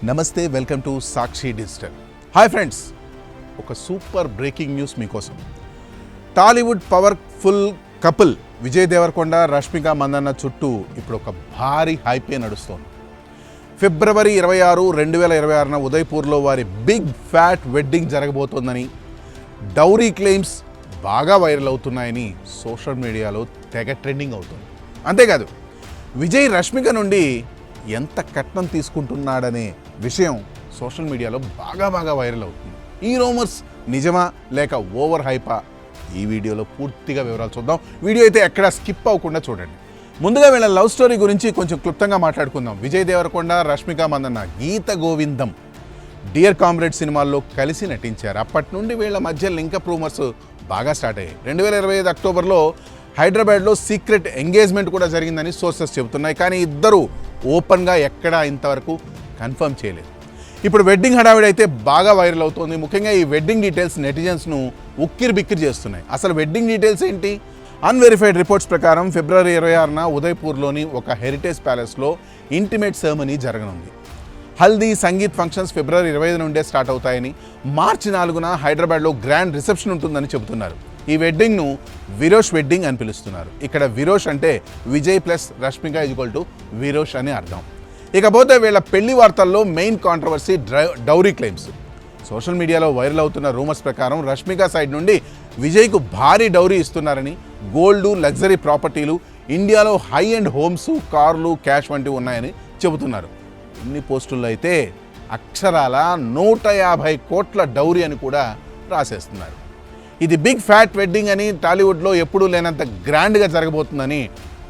నమస్తే, welcome to Sakshi digital. Hi friends, ఒక super breaking news మీకోసం. టాలీవుడ్ పవర్ఫుల్ కపుల్ విజయ్ దేవరకొండ, రష్మిక మందన్న చుట్టూ ఇప్పుడు ఒక భారీ హైపే నడుస్తోంది. ఫిబ్రవరి 26, 2026న ఉదయ్పూర్లో వారి బిగ్ ఫ్యాట్ వెడ్డింగ్ జరగబోతోందని, డౌరీ క్లెయిమ్స్ బాగా వైరల్ అవుతున్నాయని సోషల్ మీడియాలో తెగ ట్రెండింగ్ అవుతుంది. అంతేకాదు, విజయ్ రష్మిక నుండి ఎంత కట్నం తీసుకుంటున్నాడనే విషయం సోషల్ మీడియాలో బాగా వైరల్ అవుతుంది. ఈ రూమర్స్ నిజమా లేక ఓవర్ హైపా? ఈ వీడియోలో పూర్తిగా వివరాలు చూద్దాం. వీడియో అయితే ఎక్కడా స్కిప్ అవ్వకుండా చూడండి. ముందుగా వీళ్ళ లవ్ స్టోరీ గురించి కొంచెం క్లుప్తంగా మాట్లాడుకుందాం. విజయ్ దేవరకొండ, రష్మిక మందన్న గీత గోవిందం, డియర్ కామ్రేడ్ సినిమాల్లో కలిసి నటించారు. అప్పటి నుండి వీళ్ళ మధ్య లింకప్ రూమర్స్ బాగా స్టార్ట్ అయ్యాయి. 2025 అక్టోబర్లో హైదరాబాద్లో సీక్రెట్ ఎంగేజ్మెంట్ కూడా జరిగిందని సోర్సెస్ చెబుతున్నాయి. కానీ ఇద్దరు ఓపెన్గా ఎక్కడా ఇంతవరకు కన్ఫర్మ్ చేయలేదు. ఇప్పుడు వెడ్డింగ్ హడావిడి అయితే బాగా వైరల్ అవుతుంది. ముఖ్యంగా ఈ వెడ్డింగ్ డీటెయిల్స్ నెటిజన్స్ను ఉక్కిరి బిక్కిరి చేస్తున్నాయి. అసలు వెడ్డింగ్ డీటెయిల్స్ ఏంటి? అన్వెరిఫైడ్ రిపోర్ట్స్ ప్రకారం ఫిబ్రవరి 26న ఉదయ్పూర్లోని ఒక హెరిటేజ్ ప్యాలెస్లో ఇంటిమేట్ సెరమనీ జరగనుంది. హల్దీ, సంగీత్ ఫంక్షన్స్ ఫిబ్రవరి 25 నుండే స్టార్ట్ అవుతాయని, మార్చి 4న హైదరాబాద్లో గ్రాండ్ రిసెప్షన్ ఉంటుందని చెబుతున్నారు. ఈ వెడ్డింగ్ను విరోష్ వెడ్డింగ్ అని పిలుస్తున్నారు. ఇక్కడ విరోష్ అంటే విజయ్ ప్లస్ రష్మిక = విరోష్ అని అర్థం. ఇకపోతే వీళ్ళ పెళ్లి వార్తల్లో main controversy dowry claims. Social మీడియాలో వైరల్ అవుతున్న రూమర్స్ ప్రకారం రష్మిక సైడ్ నుండి విజయ్కు భారీ డౌరీ ఇస్తున్నారని, గోల్డ్, లగ్జరీ ప్రాపర్టీలు, ఇండియాలో హై అండ్ హోమ్స్, కార్లు, క్యాష్ వంటివి ఉన్నాయని చెబుతున్నారు. ఇన్ని పోస్టుల్లో అయితే అక్షరాల 150 కోట్ల డౌరీ అని కూడా రాసేస్తున్నారు. ఇది బిగ్ ఫ్యాట్ వెడ్డింగ్ అని, టాలీవుడ్లో ఎప్పుడూ లేనంత గ్రాండ్గా జరగబోతుందని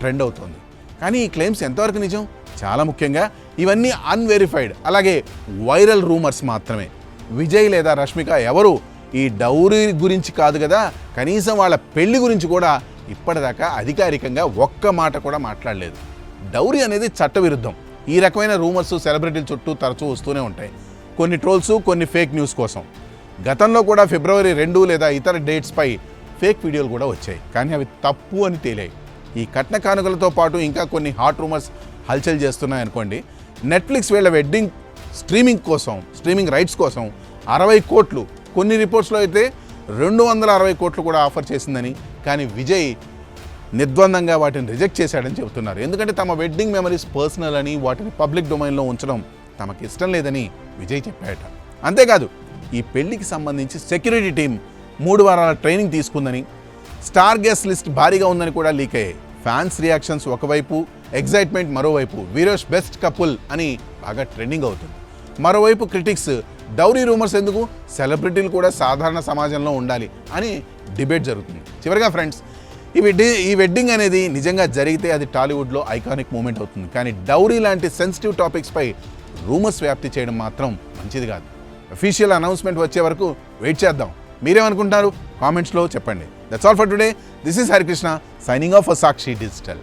ట్రెండ్ అవుతుంది. కానీ ఈ క్లెయిమ్స్ ఎంతవరకు నిజం? చాలా ముఖ్యంగా ఇవన్నీ అన్వెరిఫైడ్, అలాగే వైరల్ రూమర్స్ మాత్రమే. విజయ్ లేదా రష్మిక ఎవరు ఈ డౌరీ గురించి కాదు కదా, కనీసం వాళ్ళ పెళ్లి గురించి కూడా ఇప్పటిదాకా అధికారికంగా ఒక్క మాట కూడా మాట్లాడలేదు. డౌరీ అనేది చట్టవిరుద్ధం. ఈ రకమైన రూమర్స్ సెలబ్రిటీల చుట్టూ తరచూ వస్తూనే ఉంటాయి. కొన్ని ట్రోల్స్, కొన్ని ఫేక్ న్యూస్ కోసం. గతంలో కూడా ఫిబ్రవరి 2 లేదా ఇతర డేట్స్పై ఫేక్ వీడియోలు కూడా వచ్చాయి. కానీ అవి తప్పు అని తేలాయి. ఈ కట్న కానుకలతో పాటు ఇంకా కొన్ని హాట్ రూమర్స్ హల్చల్ చేస్తున్నాయి అనుకోండి. నెట్ఫ్లిక్స్ వీళ్ళ వెడ్డింగ్ స్ట్రీమింగ్ రైట్స్ కోసం 60 కోట్లు, కొన్ని రిపోర్ట్స్లో అయితే 260 కోట్లు కూడా ఆఫర్ చేసిందని, కానీ విజయ్ నిర్ద్వందంగా వాటిని రిజెక్ట్ చేశాడని చెబుతున్నారు. ఎందుకంటే తమ వెడ్డింగ్ మెమరీస్ పర్సనల్ అని, వాటిని పబ్లిక్ డొమైన్లో ఉంచడం తమకు ఇష్టం లేదని విజయ్ చెప్పాడట. అంతేకాదు, ఈ పెళ్లికి సంబంధించి సెక్యూరిటీ టీం 3 వారాల ట్రైనింగ్ తీసుకుందని, స్టార్ గెస్ట్ లిస్ట్ భారీగా ఉందని కూడా లీక్ అయ్యాయి. ఫ్యాన్స్ రియాక్షన్స్ ఒకవైపు, ఎగ్జైట్మెంట్ మరోవైపు. విరోష్ బెస్ట్ కపుల్ అని బాగా ట్రెండింగ్ అవుతుంది. మరోవైపు క్రిటిక్స్ డౌరీ రూమర్స్ ఎందుకు, సెలబ్రిటీలు కూడా సాధారణ సమాజంలో ఉండాలి అని డిబేట్ జరుగుతుంది. చివరిగా ఫ్రెండ్స్, ఈ వెడ్డింగ్ అనేది నిజంగా జరిగితే అది టాలీవుడ్లో ఐకానిక్ మూమెంట్ అవుతుంది. కానీ డౌరీ లాంటి సెన్సిటివ్ టాపిక్స్పై రూమర్స్ వ్యాప్తి చేయడం మాత్రం మంచిది కాదు. అఫీషియల్ అనౌన్స్మెంట్ వచ్చే వరకు వెయిట్ చేద్దాం. మీరేమనుకుంటారు? కామెంట్స్లో చెప్పండి. That's all for today. This is Harikrishna signing off for Sakshi digital.